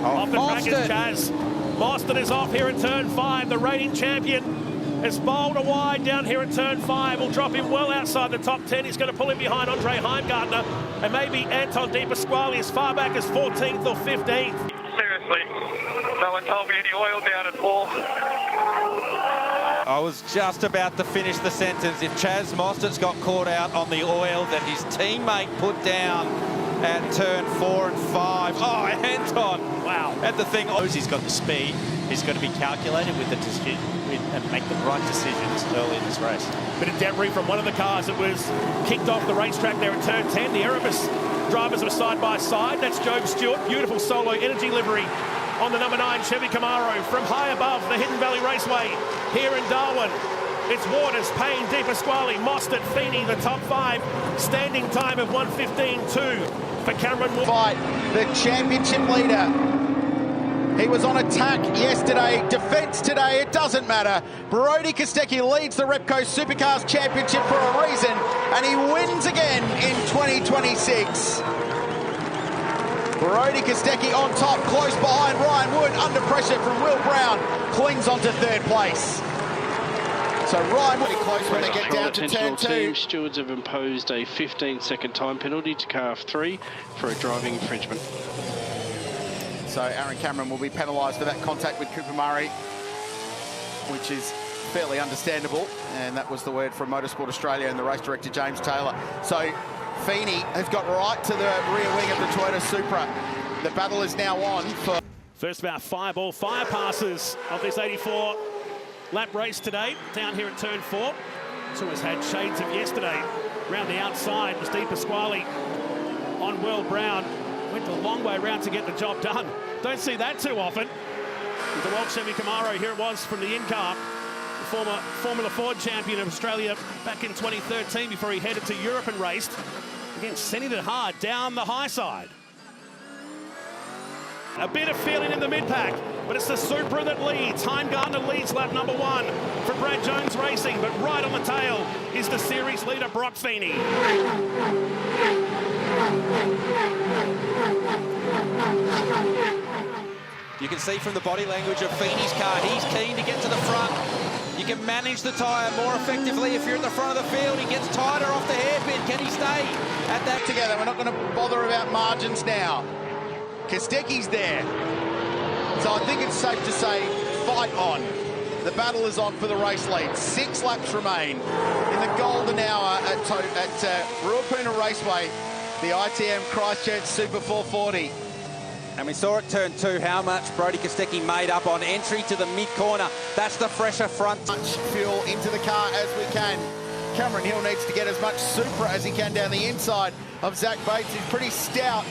Off the track is Chaz. Mostert is off here at turn 5. The reigning champion has bowled a wide down here at turn 5. Will drop him well outside the top 10. He's going to pull in behind Andre Heimgartner and maybe Anton De Pasquale as far back as 14th or 15th. Seriously, no one told me any oil down at all. I was just about to finish the sentence. If Chaz Mostert's got caught out on the oil that his teammate put down at turn 4 and 5. Oh, Anton! Wow. At the thing, he's got the speed. He's got to be calculated with the decision and make the right decisions early in this race. Bit of debris from one of the cars that was kicked off the racetrack there at turn 10. The Erebus drivers were side by side. That's Job Stewart. Beautiful solo energy livery on the number 9 Chevy Camaro from high above the Hidden Valley Raceway here in Darwin. It's Waters, Payne, De Pasquale, Mostert, Feeney, the top 5. Standing time of 1:15.2 for Cameron Wood. Fight the championship leader. He was on attack yesterday, defence today, it doesn't matter. Brodie Kostecki leads the Repco Supercars Championship for a reason, and he wins again in 2026. Brodie Kostecki on top, close behind Ryan Wood, under pressure from Will Brown, clings onto 3rd place. So Ryan Wood close when they get down to turn 2. Stewards have imposed a 15-second time penalty to car 3 for a driving infringement. So Aaron Cameron will be penalised for that contact with Cooper Murray, which is fairly understandable. And that was the word from Motorsport Australia and the race director, James Taylor. So Feeney has got right to the rear wing of the Toyota Supra. The battle is now on for... First about 5 ball fire passes of this 84 lap race today, down here at turn 4. So has had shades of yesterday. Round the outside was De Pasquale on Will Brown. Went the long way around to get the job done. Don't see that too often. With the Welsh Chevy Camaro, here it was from the in-car. The former Formula Ford champion of Australia back in 2013 before he headed to Europe and raced. Again, sending it hard down the high side. A bit of feeling in the mid-pack, but it's the Supra that leads. Heimgartner leads lap number 1 for Brad Jones Racing, but right on the tail is the series leader, Brock Feeney. You can see from the body language of Feeney's car, he's keen to get to the front. You can manage the tyre more effectively if you're at the front of the field. He gets tighter off the hairpin. Can he stay at that? Together, we're not going to bother about margins now. Kostecki's there. So I think it's safe to say, fight on. The battle is on for the race lead. 6 laps remain in the golden hour at Ruapuna Raceway, the ITM Christchurch Super 440. And we saw at turn 2 how much Brodie Kostecki made up on entry to the mid-corner. That's the fresher front. Much fuel into the car as we can. Cameron Hill needs to get as much Supra as he can down the inside of Zach Bates. He's pretty stout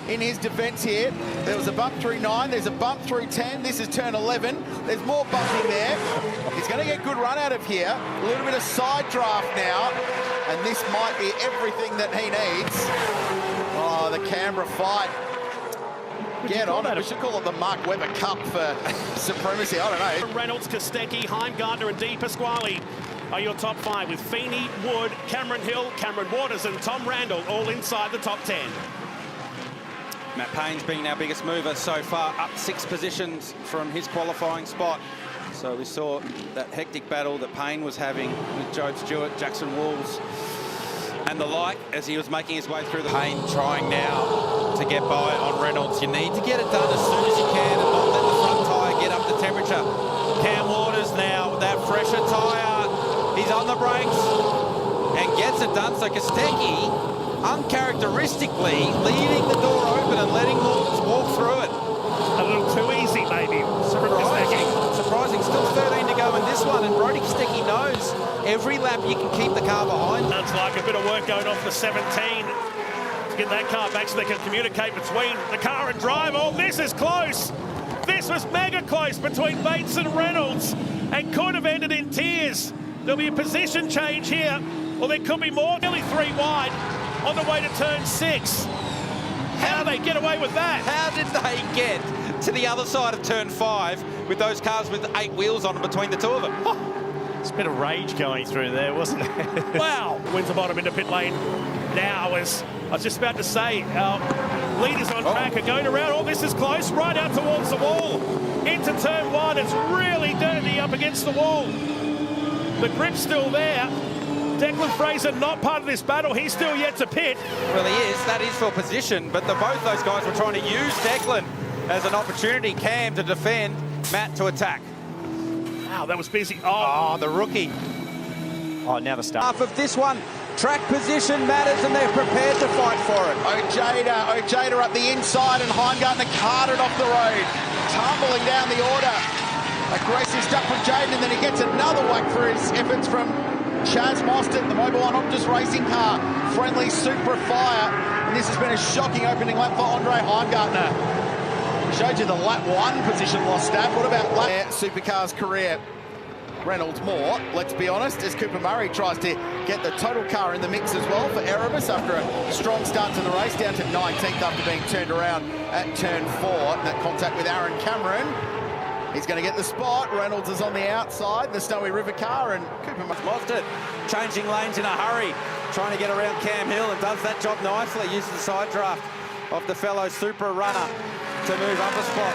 in his defence here. There was a bump through 9, there's a bump through 10, this is turn 11. There's more bumping there. He's going to get good run out of here. A little bit of side draft now, and this might be everything that he needs. Oh, the Canberra fight. Get on it. We should call it the Mark Webber Cup for supremacy. I don't know. Reynolds, Kostecki, Heimgartner and De Pasquale are your top 5 with Feeney, Wood, Cameron Hill, Cameron Waters and Tom Randall all inside the top 10. Matt Payne's been our biggest mover so far, up 6 positions from his qualifying spot. So we saw that hectic battle that Payne was having with Job Stewart, Jackson Walls and the like as he was making his way through the... Payne trying now to get by on Reynolds. You need to get it done as soon as you can and not let the front tyre get up the temperature. Cam Waters now with that fresher tyre. He's on the brakes and gets it done. So Kostecki, uncharacteristically, leaving the door open and letting Waters walk through it. A little too easy, maybe. Surprising. Still 13 to go in this one, and Brodie Kostecki knows every lap you can keep the car behind. Sounds like a bit of work going on for 17 to get that car back so they can communicate between the car and drive. Oh, this is close. This was mega close between Bates and Reynolds and could have ended in tears. There'll be a position change here, or there could be more. Nearly 3 wide on the way to turn 6. How do they get away with that? How did they get to the other side of turn 5 with those cars with 8 wheels on them between the 2 of them? It's a bit of rage going through there, wasn't it? Wow. Wins the bottom into pit lane now as I was just about to say, our leaders on track are going around. Oh, this is close, right out towards the wall. Into turn one, it's really dirty up against the wall. The grip's still there. Declan Fraser not part of this battle. He's still yet to pit. Well, he is. That is for position, but both those guys were trying to use Declan as an opportunity. Cam to defend, Matt to attack. Wow, that was busy. Oh, the rookie. Oh, now the start. Half of this one. Track position matters and they're prepared to fight for it. Ojeda up the inside and Heimgartner carted off the road. Tumbling down the order. A racing stuck from Jaden and then he gets another whack for his efforts from Chaz Mostert, the Mobile One Optus racing car. Friendly Super fire. And this has been a shocking opening lap for Andre Heimgartner. Showed you the lap one position loss stat. What about lap Supercar's career? Reynolds more, let's be honest, as Cooper Murray tries to get the total car in the mix as well for Erebus after a strong start to the race, down to 19th after being turned around at turn 4. That contact with Aaron Cameron. He's going to get the spot. Reynolds is on the outside, the Snowy River car, and Cooper Murray Changing lanes in a hurry, trying to get around Cam Hill, and does that job nicely. Uses the side draft of the fellow Super runner to move up a spot.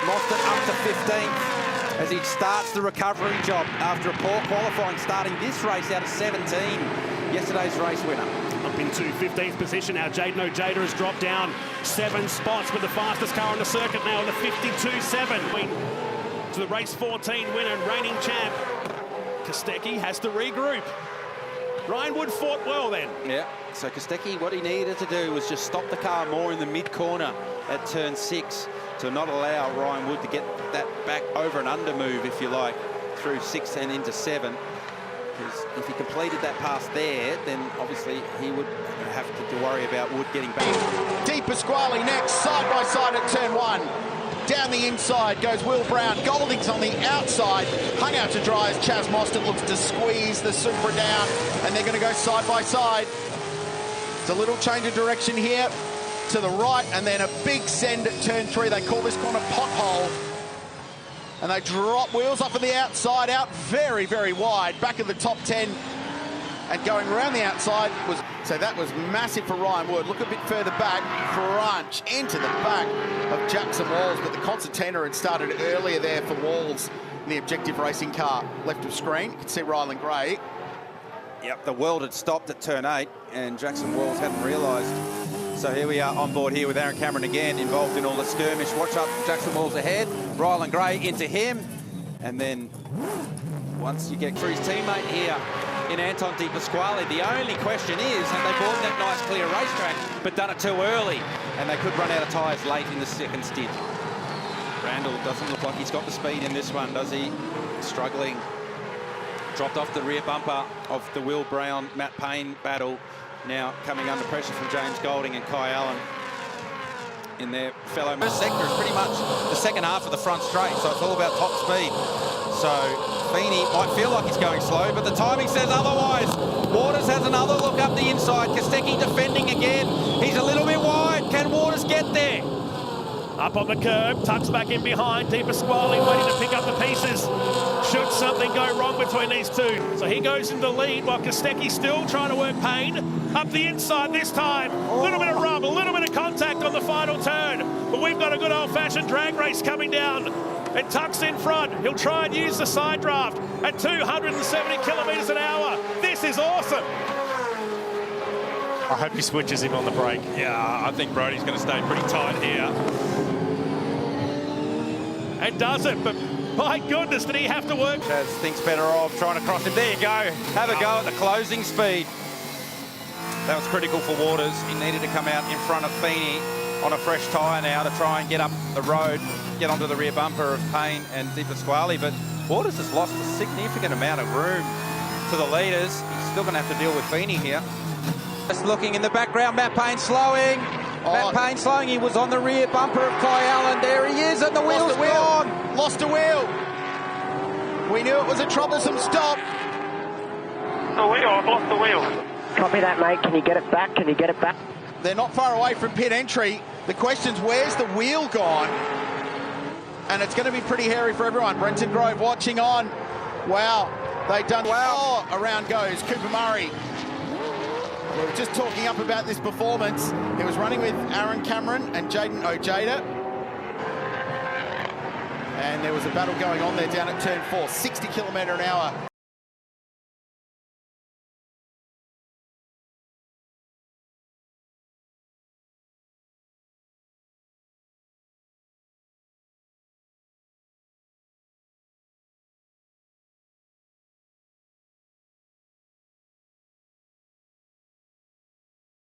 Mostert up to 15th. As he starts the recovery job after a poor qualifying, starting this race out of 17. Yesterday's race winner. Up into 15th position now. Jaden Ojeda has dropped down 7 spots with the fastest car on the circuit now in the 52.7. To the race 14 winner and reigning champ. Kostecki has to regroup. Ryan Wood fought well then. Yeah, so Kostecki, what he needed to do was just stop the car more in the mid-corner at turn 6 to not allow Ryan Wood to get that back over and under move, if you like, through 6 and into 7. Because if he completed that pass there, then obviously he would have to worry about Wood getting back. Di Pasquale next, side by side at turn 1. Down the inside goes Will Brown. Golding's on the outside. Hung out to dry as Chaz Mostert looks to squeeze the Supra down. And they're going to go side by side. It's a little change of direction here to the right. And then a big send at turn 3. They call this corner pothole. And they drop wheels up on the outside, out very, very wide. Back of the top 10. And going around the outside was... So that was massive for Ryan Wood. Look a bit further back. Crunch into the back of Jackson Walls. But the concertina had started earlier there for Walls in the Objective Racing car. Left of screen. You can see Ryland Gray. Yep, the world had stopped at turn 8 and Jackson Walls hadn't realised. So here we are on board here with Aaron Cameron again, involved in all the skirmish. Watch up, Jackson Walls ahead. Ryland Gray into him. And then once you get through his teammate here in Anton Di Pasquale, the only question is, have they bought that nice clear racetrack but done it too early, and they could run out of tyres late in the second stint. Randall doesn't look like he's got the speed in this one, does he? Struggling. Dropped off the rear bumper of the Will Brown Matt Payne battle, now coming under pressure from James Golding and Kai Allen in their fellow. First sector is pretty much the second half of the front straight, so it's all about top speed. So Feeney might feel like he's going slow, but the timing says otherwise. Waters has another look up the inside. Kostecki defending again. He's a little bit wide. Can Waters get there? Up on the curb, tucks back in behind. Di Pasquale waiting to pick up the pieces. Should something go wrong between these two? So he goes into the lead while Kostecki still trying to work Payne. Up the inside this time. A little bit of rub, a little bit of contact on the final turn. But we've got a good old-fashioned drag race coming down. And Tuck's in front. He'll try and use the side draft at 270 kilometres an hour. This is awesome. I hope he switches him on the brake. Yeah, I think Brody's going to stay pretty tight here. And does it, but my goodness, did he have to work? Chaz thinks better of trying to cross him. There you go. Have a go at the closing speed. That was critical for Waters. He needed to come out in front of Feeney on a fresh tyre now to try and get up the road, get onto the rear bumper of Payne and Di Pasquale. But Waters has lost a significant amount of room to the leaders. He's still going to have to deal with Feeney here. Just looking in the background, Matt Payne slowing. Matt Payne slowing. He was on the rear bumper of Kai Allen. There he is, and the wheel's gone. Lost a wheel. We knew it was a troublesome stop. The wheel, I've lost the wheel. Copy that, mate. Can you get it back? Can you get it back? They're not far away from pit entry. The question's, where's the wheel gone? And it's going to be pretty hairy for everyone. Brenton Grove watching on. Wow, they've done well. Oh, around goes Cooper Murray. We were just talking up about this performance. He was running with Aaron Cameron and Jaden Ojeda. And there was a battle going on there down at turn 4, 60 km/h.